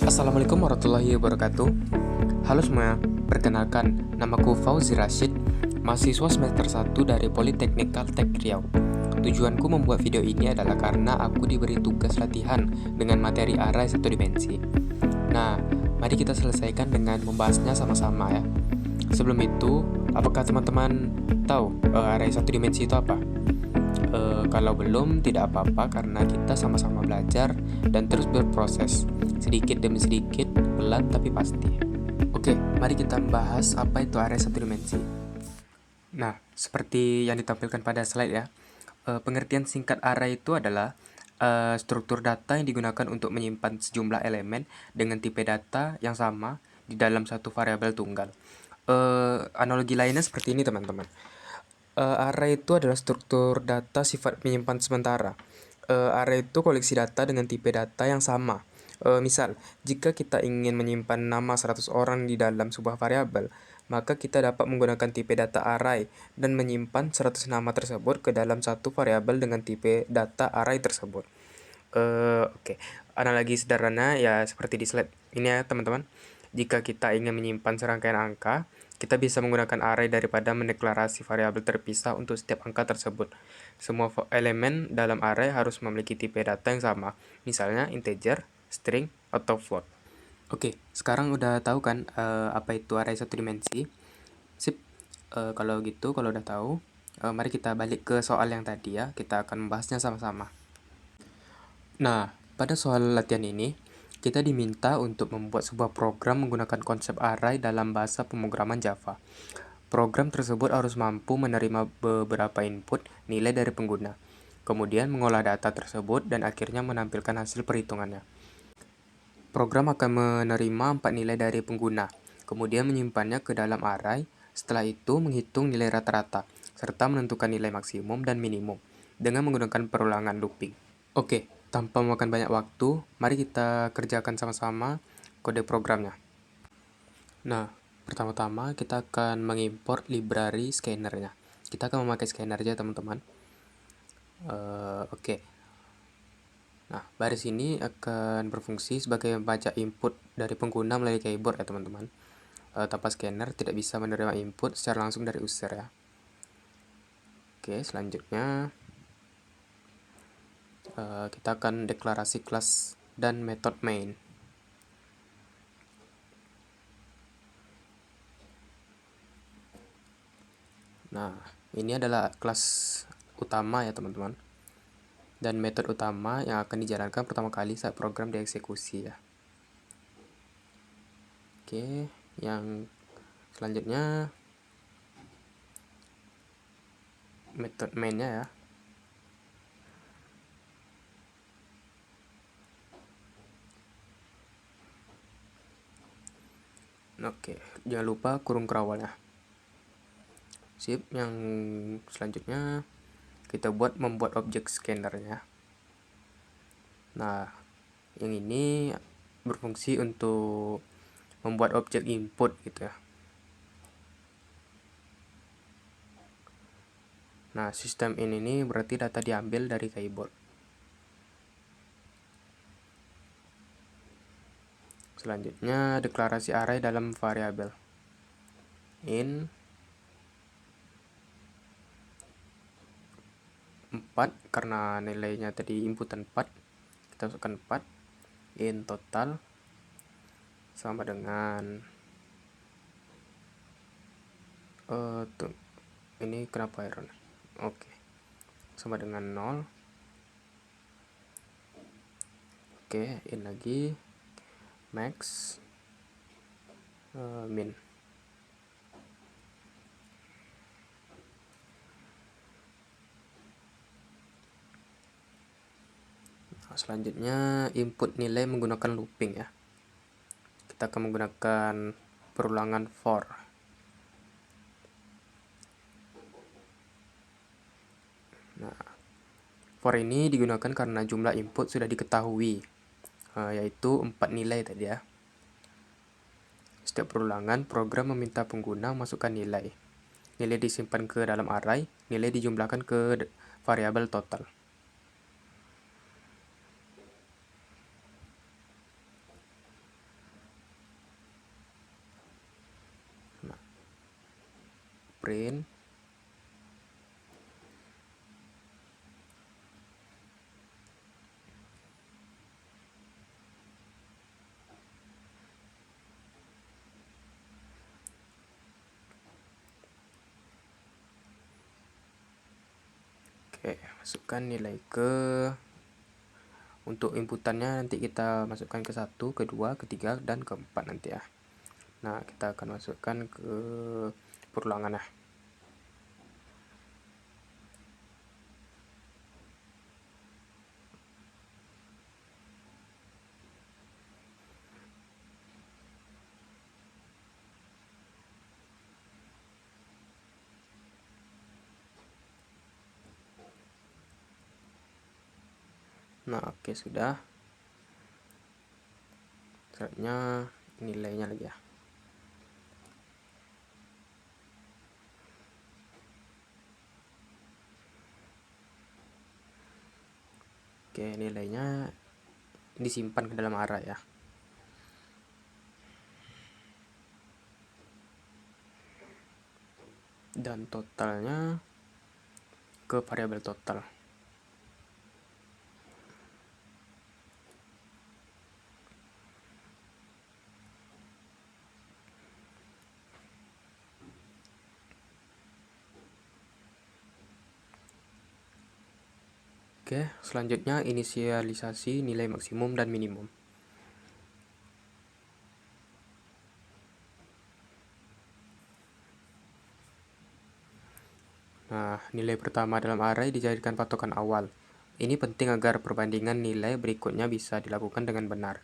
Assalamualaikum warahmatullahi wabarakatuh. Halo semua, perkenalkan, namaku Fauzi Rashid, mahasiswa semester 1 dari Politeknik Kaltek Riau. Tujuanku membuat video ini adalah karena aku diberi tugas latihan dengan materi array satu dimensi. Nah, mari kita selesaikan dengan membahasnya sama-sama ya. Sebelum itu, apakah teman-teman tahu array satu dimensi itu apa? Kalau belum, tidak apa-apa karena kita sama-sama belajar dan terus berproses, sedikit demi sedikit, pelan tapi pasti. Oke, mari kita membahas apa itu array satu dimensi. Nah, seperti yang ditampilkan pada slide ya, pengertian singkat array itu adalah struktur data yang digunakan untuk menyimpan sejumlah elemen dengan tipe data yang sama di dalam satu variabel tunggal. Analogi lainnya seperti ini teman-teman. Array itu adalah struktur data sifat menyimpan sementara. Array itu koleksi data dengan tipe data yang sama. Misal, jika kita ingin menyimpan nama 100 orang di dalam sebuah variabel, maka kita dapat menggunakan tipe data array dan menyimpan 100 nama tersebut ke dalam satu variabel dengan tipe data array tersebut. Oke. Analogi sederhana ya seperti di slide ini ya teman-teman. Jika kita ingin menyimpan serangkaian angka, kita bisa menggunakan array daripada mendeklarasi variabel terpisah untuk setiap angka tersebut. Semua elemen dalam array harus memiliki tipe data yang sama, misalnya integer, string, atau float. Oke, sekarang udah tahu kan apa itu array satu dimensi? Sip, kalau gitu, kalau udah tahu, mari kita balik ke soal yang tadi ya, kita akan membahasnya sama-sama. Nah, pada soal latihan ini, kita diminta untuk membuat sebuah program menggunakan konsep array dalam bahasa pemrograman Java. Program tersebut harus mampu menerima beberapa input nilai dari pengguna, kemudian mengolah data tersebut dan akhirnya menampilkan hasil perhitungannya. Program akan menerima 4 nilai dari pengguna, kemudian menyimpannya ke dalam array, setelah itu menghitung nilai rata-rata, serta menentukan nilai maksimum dan minimum, dengan menggunakan perulangan looping. Oke, tanpa memakan banyak waktu, mari kita kerjakan sama-sama kode programnya. Nah, pertama-tama kita akan mengimport library scannernya. Kita akan memakai scanner aja teman-teman. Oke. Nah, baris ini akan berfungsi sebagai membaca input dari pengguna melalui keyboard ya teman-teman. Tanpa scanner tidak bisa menerima input secara langsung dari user ya. Oke, selanjutnya kita akan deklarasi kelas dan method main. Nah, ini adalah kelas utama ya teman-teman. Dan metode utama yang akan dijalankan pertama kali saat program dieksekusi ya. Oke, yang selanjutnya metode mainnya ya. Oke, jangan lupa kurung kerawalnya. Sip, yang selanjutnya kita membuat objek scannernya. Nah, yang ini berfungsi untuk membuat objek input gitu ya. Nah, sistem ini berarti data diambil dari keyboard. Selanjutnya, deklarasi array dalam variabel in 4 karena nilainya tadi inputan 4, kita masukkan 4 in total sama dengan ini kenapa error? Oke, sama dengan 0. Oke, in lagi max min. Nah, selanjutnya input nilai menggunakan looping ya. Kita akan menggunakan perulangan for. Nah, for ini digunakan karena jumlah input sudah diketahui, yaitu 4 nilai tadi ya. Setiap perulangan, program meminta pengguna masukkan nilai. Nilai disimpan ke dalam array, nilai dijumlahkan ke variabel total. print. Oke, masukkan nilai untuk inputannya nanti kita masukkan ke 1, kedua, ketiga, dan keempat nanti ya. Nah, kita akan masukkan ke perulangan ya. Nah, oke, sudah. Selanjutnya nilainya lagi ya. Oke, nilainya disimpan ke dalam array ya. Dan totalnya ke variabel total. Oke, selanjutnya inisialisasi nilai maksimum dan minimum. Nah, nilai pertama dalam array dijadikan patokan awal. Ini penting agar perbandingan nilai berikutnya bisa dilakukan dengan benar.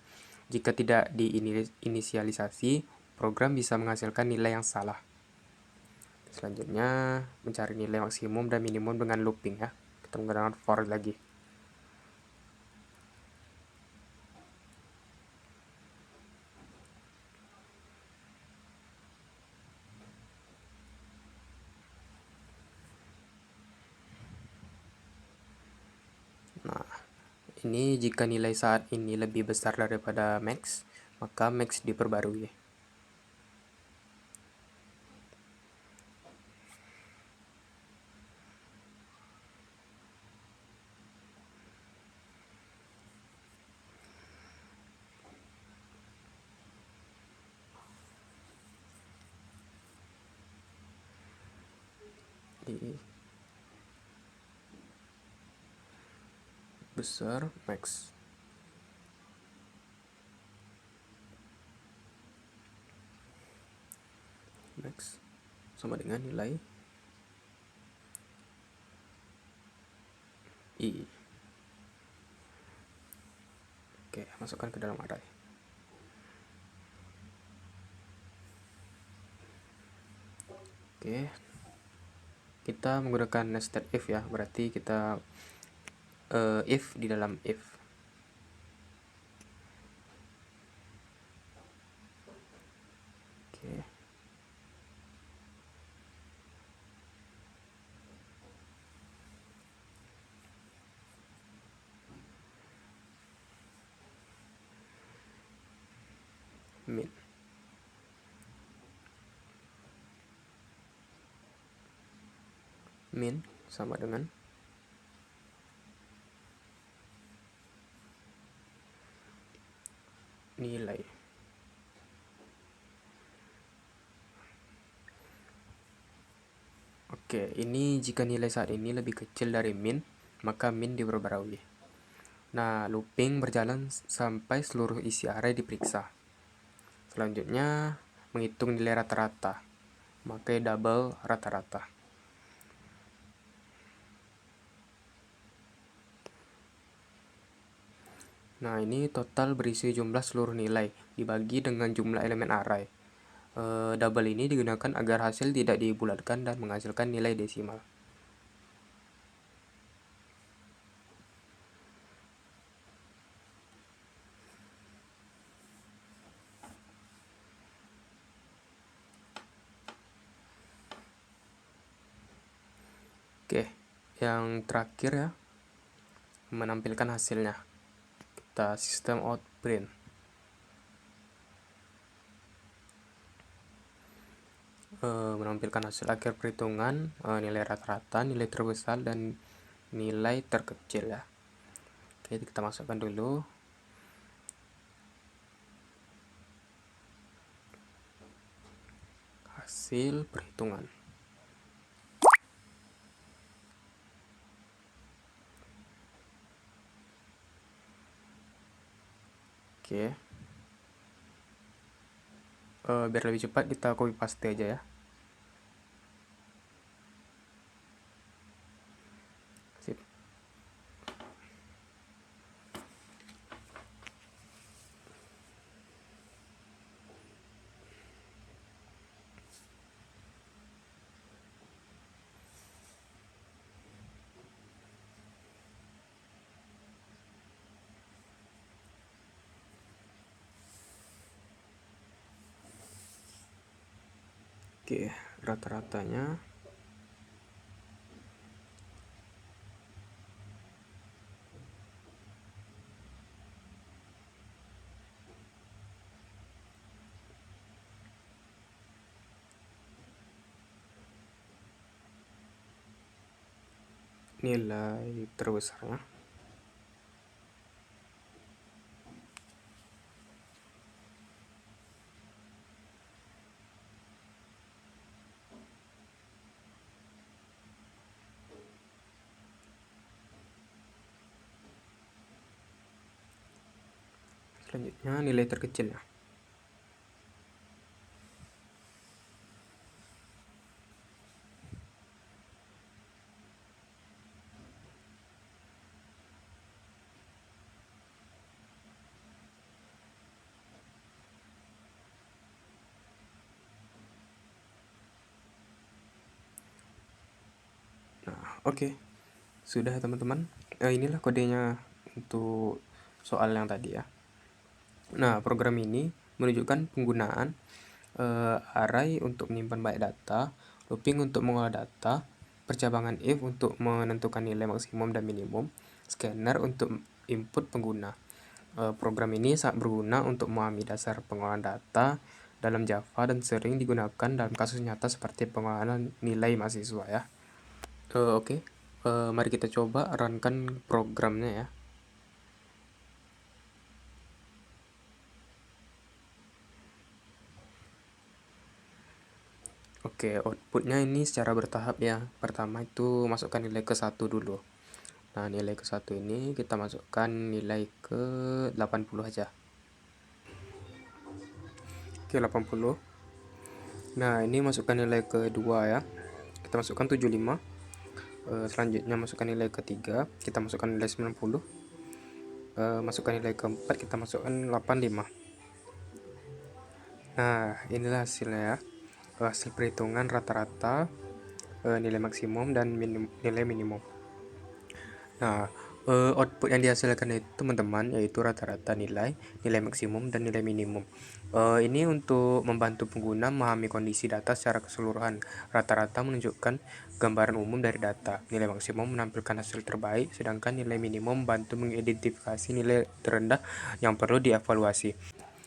Jika tidak diinisialisasi, program bisa menghasilkan nilai yang salah. Selanjutnya, mencari nilai maksimum dan minimum dengan looping ya. Kita menggunakan for lagi. Nah, ini jika nilai saat ini lebih besar daripada max, maka max diperbarui. Besar max. Max sama dengan nilai I. Oke, masukkan ke dalam array. Oke, kita menggunakan nested if ya, berarti kita if di dalam if. Oke. Min. Min sama dengan nilai. Oke, ini jika nilai saat ini lebih kecil dari min, maka min diperbarui. Nah, looping berjalan sampai seluruh isi array diperiksa. Selanjutnya, menghitung nilai rata-rata. Pakai double rata-rata. Nah, ini total berisi jumlah seluruh nilai dibagi dengan jumlah elemen array. Double ini digunakan agar hasil tidak dibulatkan dan menghasilkan nilai desimal. Oke, yang terakhir ya, menampilkan hasilnya. Kita system out print. menampilkan hasil akhir perhitungan, nilai rata-rata, nilai terbesar, dan nilai terkecil ya. Oke, kita masukkan dulu. Hasil perhitungan. Oke. Biar lebih cepat kita copy paste aja ya. Sip. Oke, rata-ratanya nilai terbesarnya selanjutnya nilai terkecilnya. Oke, sudah teman-teman. Inilah kodenya untuk soal yang tadi ya. Nah, program ini menunjukkan penggunaan array untuk menyimpan banyak data, looping untuk mengolah data, percabangan if untuk menentukan nilai maksimum dan minimum, scanner untuk input pengguna. Program ini sangat berguna untuk memahami dasar pengolahan data dalam Java dan sering digunakan dalam kasus nyata seperti pengolahan nilai mahasiswa ya. Oke. Mari kita coba runkan programnya ya. Oke, outputnya ini secara bertahap ya. Pertama itu masukkan nilai ke 1 dulu. Nah, nilai ke 1 ini kita masukkan nilai ke 80 aja. Oke, 80. Nah, ini masukkan nilai ke 2 ya. Kita masukkan 75. Selanjutnya masukkan nilai ke 3, kita masukkan nilai 90. Masukkan nilai ke 4, kita masukkan 85. Nah, inilah hasilnya ya. Hasil perhitungan rata-rata, nilai maksimum dan nilai minimum. Nah, output yang dihasilkan itu teman-teman yaitu rata-rata nilai maksimum dan nilai minimum. Ini untuk membantu pengguna memahami kondisi data secara keseluruhan. Rata-rata menunjukkan gambaran umum dari data. Nilai maksimum menampilkan hasil terbaik, sedangkan nilai minimum membantu mengidentifikasi nilai terendah yang perlu dievaluasi.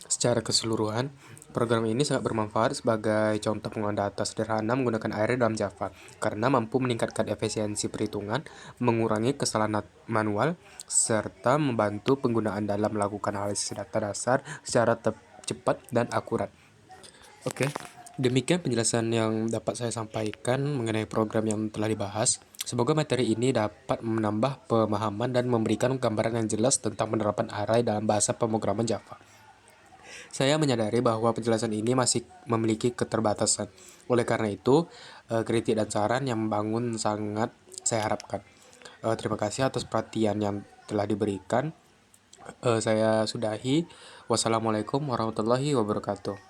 Secara keseluruhan, program ini sangat bermanfaat sebagai contoh pengolahan data sederhana menggunakan array dalam Java, karena mampu meningkatkan efisiensi perhitungan, mengurangi kesalahan manual, serta membantu penggunaan dalam melakukan analisis data dasar secara cepat dan akurat. Oke, demikian penjelasan yang dapat saya sampaikan mengenai program yang telah dibahas. Semoga materi ini dapat menambah pemahaman dan memberikan gambaran yang jelas tentang penerapan array dalam bahasa pemrograman Java. Saya menyadari bahwa penjelasan ini masih memiliki keterbatasan. Oleh karena itu, kritik dan saran yang membangun sangat saya harapkan. Terima kasih atas perhatian yang telah diberikan. Saya sudahi. Wassalamualaikum warahmatullahi wabarakatuh.